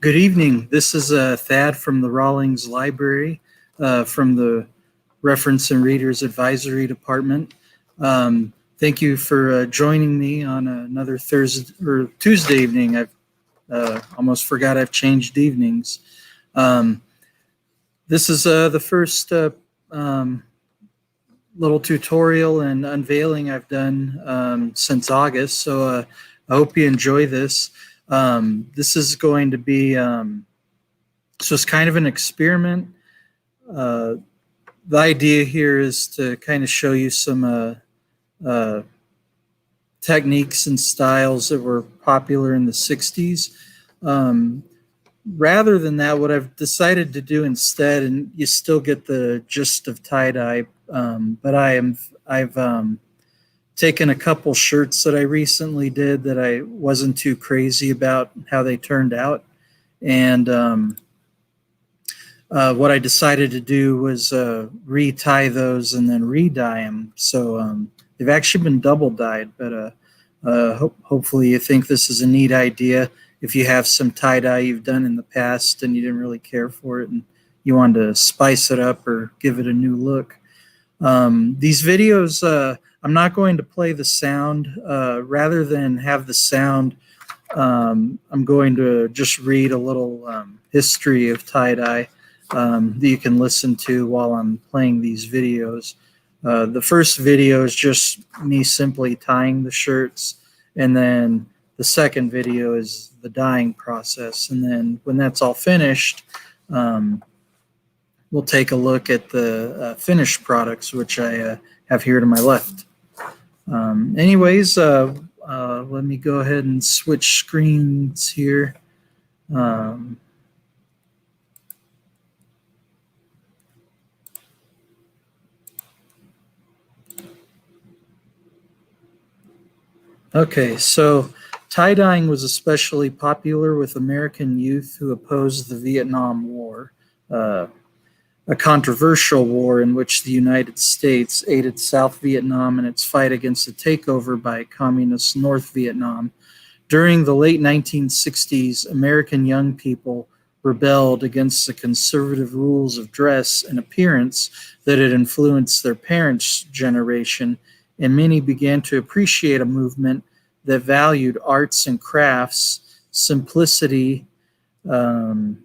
Good evening. This is Thad from the Rawlings Library, from the Reference and Readers Advisory Department. Thank you for joining me on another Thursday or Tuesday evening. I've almost forgot I've changed evenings. This is the first little tutorial and unveiling I've done since August, so I hope you enjoy this. This is going to be so it's kind of an experiment. The idea here is to kind of show you some techniques and styles that were popular in the 60s. Rather than that, what I've decided to do instead, and you still get the gist of tie-dye, but I've taken a couple shirts that I recently did that I wasn't too crazy about how they turned out. And what I decided to do was re-tie those and then re-dye them. So they've actually been double dyed, but hopefully you think this is a neat idea. If you have some tie-dye you've done in the past and you didn't really care for it and you wanted to spice it up or give it a new look. These videos, I'm not going to play the sound. Rather than have the sound, I'm going to just read a little history of tie-dye that you can listen to while I'm playing these videos. The first video is just me simply tying the shirts, and then the second video is the dyeing process. And then when that's all finished, we'll take a look at the finished products, which I have here to my left. Anyways, let me go ahead and switch screens here. Okay, so tie-dyeing was especially popular with American youth who opposed the Vietnam War, a controversial war in which the United States aided South Vietnam in its fight against the takeover by communist North Vietnam. During the late 1960s, American young people rebelled against the conservative rules of dress and appearance that had influenced their parents' generation, and many began to appreciate a movement that valued arts and crafts, simplicity, and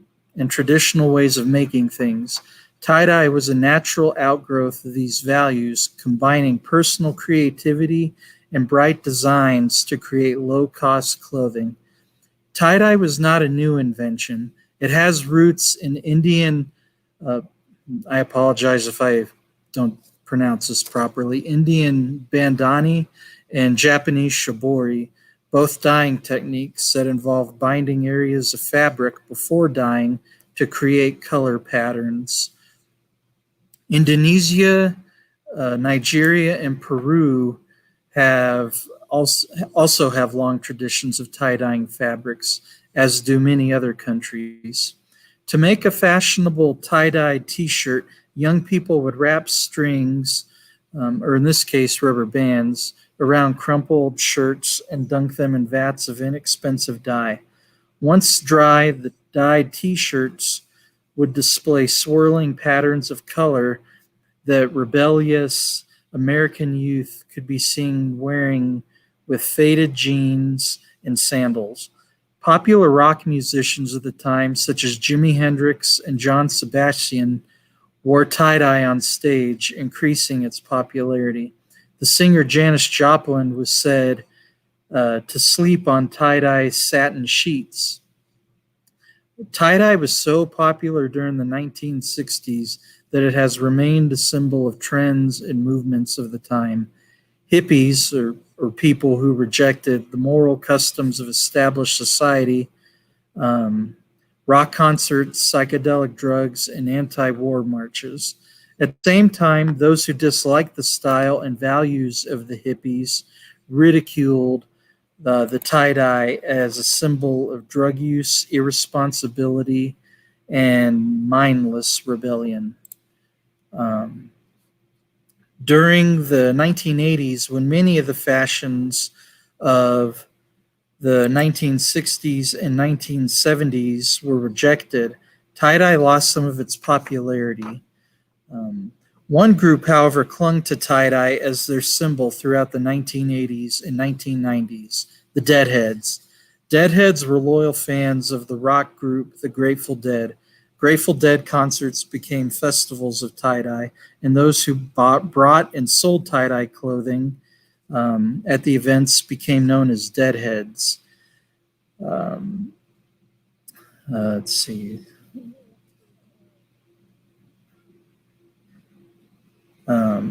traditional ways of making things. Tie-dye was a natural outgrowth of these values, combining personal creativity and bright designs to create low-cost clothing. Tie-dye was not a new invention. It has roots in Indian, I apologize if I don't pronounce this properly, Indian bandani and Japanese shibori, both dyeing techniques that involve binding areas of fabric before dyeing to create color patterns. Indonesia, Nigeria, and Peru have also have long traditions of tie-dyeing fabrics, as do many other countries. To make a fashionable tie-dyed t-shirt, young people would wrap strings, or in this case rubber bands, around crumpled shirts and dunk them in vats of inexpensive dye. Once dry, the dyed t-shirts would display swirling patterns of color that rebellious American youth could be seen wearing with faded jeans and sandals. Popular rock musicians of the time, such as Jimi Hendrix and John Sebastian, wore tie-dye on stage, increasing its popularity. The singer Janis Joplin was said to sleep on tie-dye satin sheets. Tie-dye was so popular during the 1960s that it has remained a symbol of trends and movements of the time. Hippies, or people who rejected the moral customs of established society, rock concerts, psychedelic drugs, and anti-war marches. At the same time, those who disliked the style and values of the hippies ridiculed the tie-dye as a symbol of drug use, irresponsibility, and mindless rebellion. During the 1980s, when many of the fashions of the 1960s and 1970s were rejected, tie-dye lost some of its popularity. Um, One group, however, clung to tie-dye as their symbol throughout the 1980s and 1990s, the Deadheads. Deadheads were loyal fans of the rock group The Grateful Dead. Grateful Dead concerts became festivals of tie-dye, and those who brought and sold tie-dye clothing at the events became known as Deadheads. Um, let's see.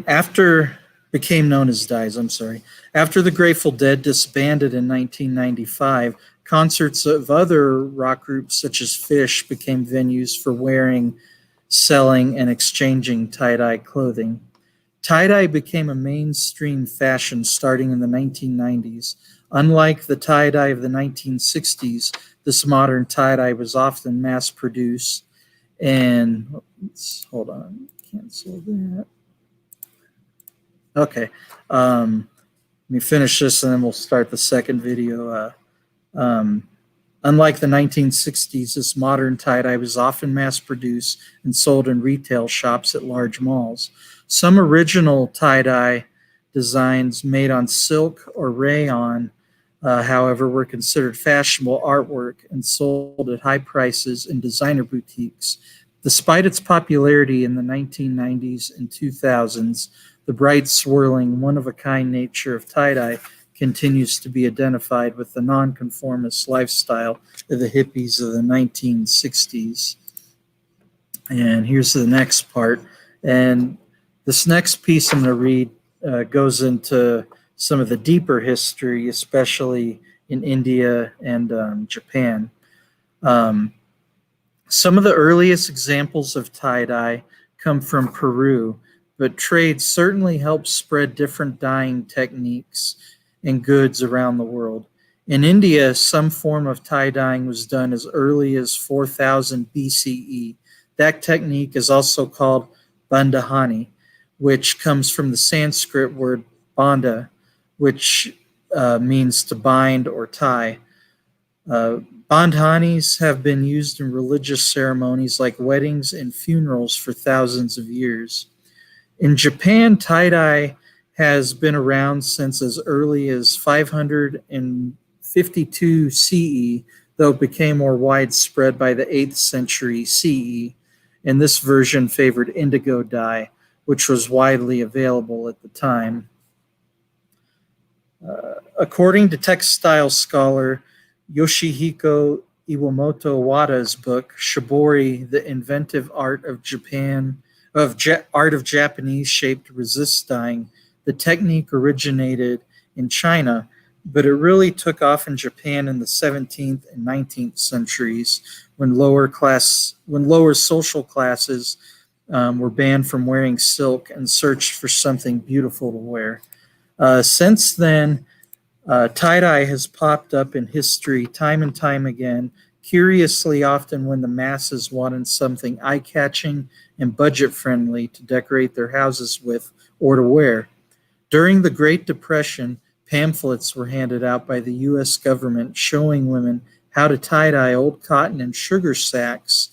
After became known as Dies, I'm sorry. After the Grateful Dead disbanded in 1995, concerts of other rock groups such as Phish became venues for wearing, selling, and exchanging tie-dye clothing. Tie-dye became a mainstream fashion starting in the 1990s. Unlike the tie-dye of the 1960s, this modern tie-dye was often mass-produced and, hold on, cancel that. Okay. Let me finish this and then we'll start the second video. Unlike the 1960s, this modern tie-dye was often mass-produced and sold in retail shops at large malls. Some original tie-dye designs made on silk or rayon, however, were considered fashionable artwork and sold at high prices in designer boutiques. Despite its popularity in the 1990s and 2000s, the bright, swirling, one-of-a-kind nature of tie-dye continues to be identified with the nonconformist lifestyle of the hippies of the 1960s. And here's the next part. And this next piece I'm going to read goes into some of the deeper history, especially in India and Japan. Some of the earliest examples of tie-dye come from Peru, but trade certainly helped spread different dyeing techniques and goods around the world. In India, some form of tie-dyeing was done as early as 4000 BCE. That technique is also called bandhani, which comes from the Sanskrit word bandha, which means to bind or tie. Bandhanis have been used in religious ceremonies like weddings and funerals for thousands of years. In Japan, tie-dye has been around since as early as 552 CE, though it became more widespread by the 8th century CE, and this version favored indigo dye, which was widely available at the time. According to textile scholar Yoshihiko Iwamoto Wada's book, Shibori, The Inventive Art of Japanese Shaped Resist Dyeing, the technique originated in China, but it really took off in Japan in the 17th and 19th centuries when lower social classes were banned from wearing silk and searched for something beautiful to wear. Since then, tie-dye has popped up in history time and time again, curiously often when the masses wanted something eye-catching and budget-friendly to decorate their houses with or to wear. During the Great Depression, pamphlets were handed out by the U.S. government showing women how to tie-dye old cotton and sugar sacks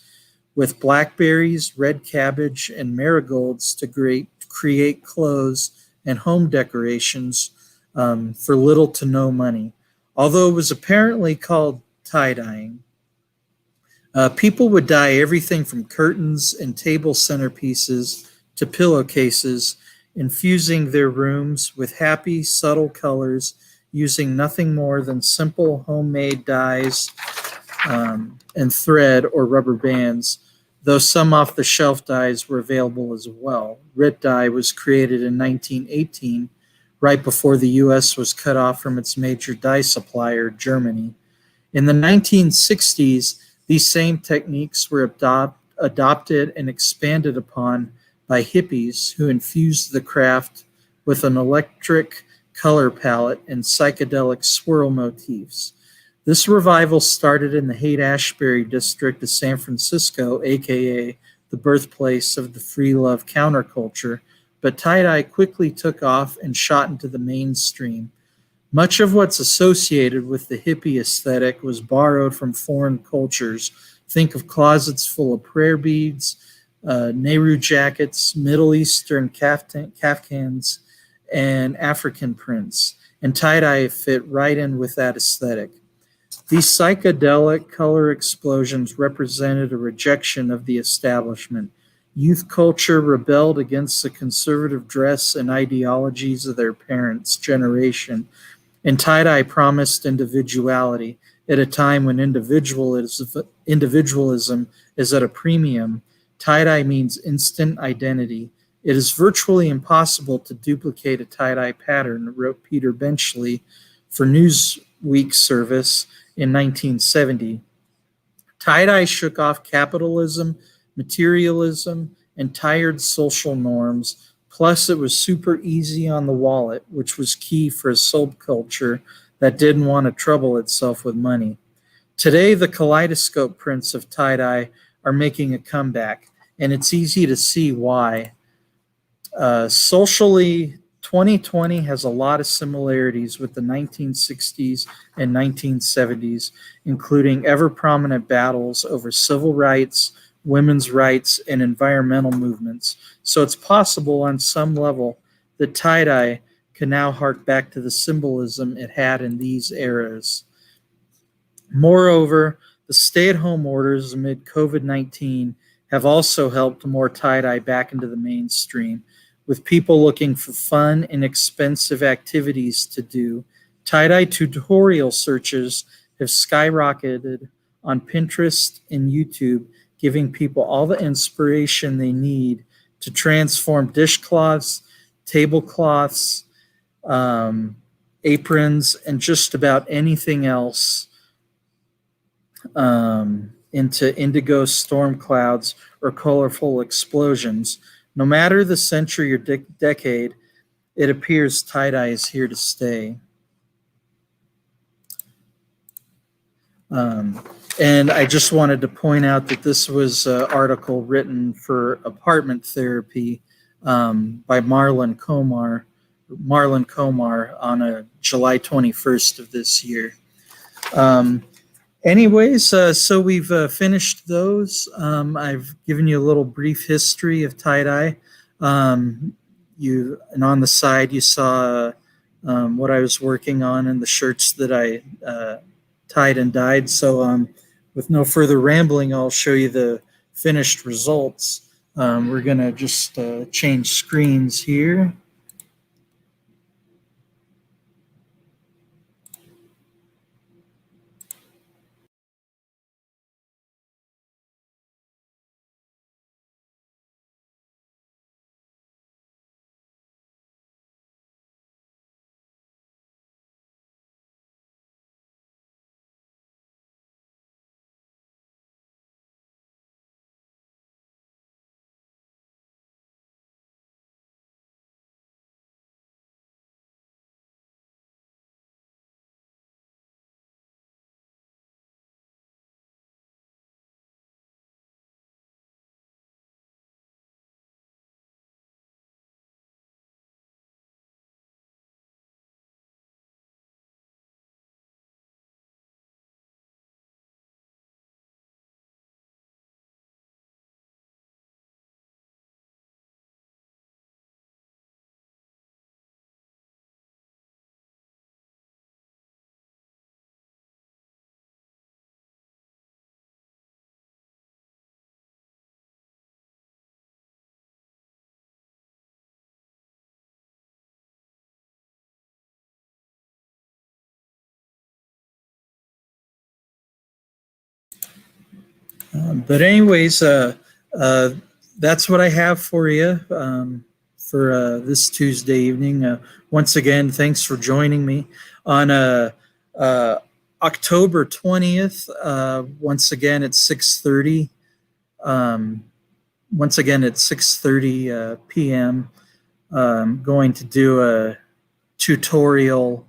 with blackberries, red cabbage, and marigolds to create clothes and home decorations for little to no money. Although it was apparently called tie-dyeing, people would dye everything from curtains and table centerpieces to pillowcases, infusing their rooms with happy, subtle colors using nothing more than simple homemade dyes and thread or rubber bands, though some off-the-shelf dyes were available as well. Rit dye was created in 1918, right before the U.S. was cut off from its major dye supplier, Germany. In the 1960s, these same techniques were adopted and expanded upon by hippies who infused the craft with an electric color palette and psychedelic swirl motifs. This revival started in the Haight-Ashbury district of San Francisco, aka the birthplace of the free love counterculture, but tie-dye quickly took off and shot into the mainstream. Much of what's associated with the hippie aesthetic was borrowed from foreign cultures. Think of closets full of prayer beads, Nehru jackets, Middle Eastern kaftans, and African prints. And tie-dye fit right in with that aesthetic. These psychedelic color explosions represented a rejection of the establishment. Youth culture rebelled against the conservative dress and ideologies of their parents' generation, and tie-dye promised individuality at a time when individualism is at a premium. Tie-dye means instant identity. It is virtually impossible to duplicate a tie-dye pattern, wrote Peter Benchley for Newsweek service in 1970. Tie-dye shook off capitalism, materialism, and tired social norms. Plus, it was super easy on the wallet, which was key for a subculture that didn't want to trouble itself with money. Today, the kaleidoscope prints of tie-dye are making a comeback, and it's easy to see why. Socially, 2020 has a lot of similarities with the 1960s and 1970s, including ever-prominent battles over civil rights, women's rights, and environmental movements. So it's possible on some level that tie-dye can now hark back to the symbolism it had in these eras. Moreover, the stay-at-home orders amid COVID-19 have also helped more tie-dye back into the mainstream. With people looking for fun, inexpensive activities to do, tie-dye tutorial searches have skyrocketed on Pinterest and YouTube, giving people all the inspiration they need to transform dishcloths, tablecloths, aprons, and just about anything else into indigo storm clouds or colorful explosions. No matter the century or decade, it appears tie-dye is here to stay. And I just wanted to point out that this was an article written for Apartment Therapy by Marlon Komar on July 21st of this year. Anyways, so we've finished those. I've given you a little brief history of tie-dye. And on the side you saw what I was working on and the shirts that I tied and dyed. So with no further rambling, I'll show you the finished results. We're gonna just change screens here. But anyways, that's what I have for you for this Tuesday evening. Once again, thanks for joining me on October 20th. Once again at 6:30. Once again at 6:30 p.m. I'm going to do a tutorial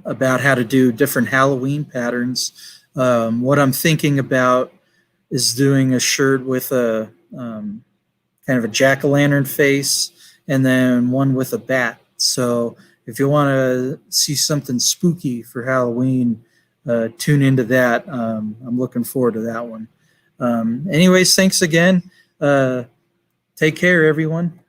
about how to do different Halloween patterns. What I'm thinking about is doing a shirt with a kind of a jack-o'-lantern face and then one with a bat. So if you want to see something spooky for Halloween, tune into that. I'm looking forward to that one. Anyways, thanks again. Take care, everyone.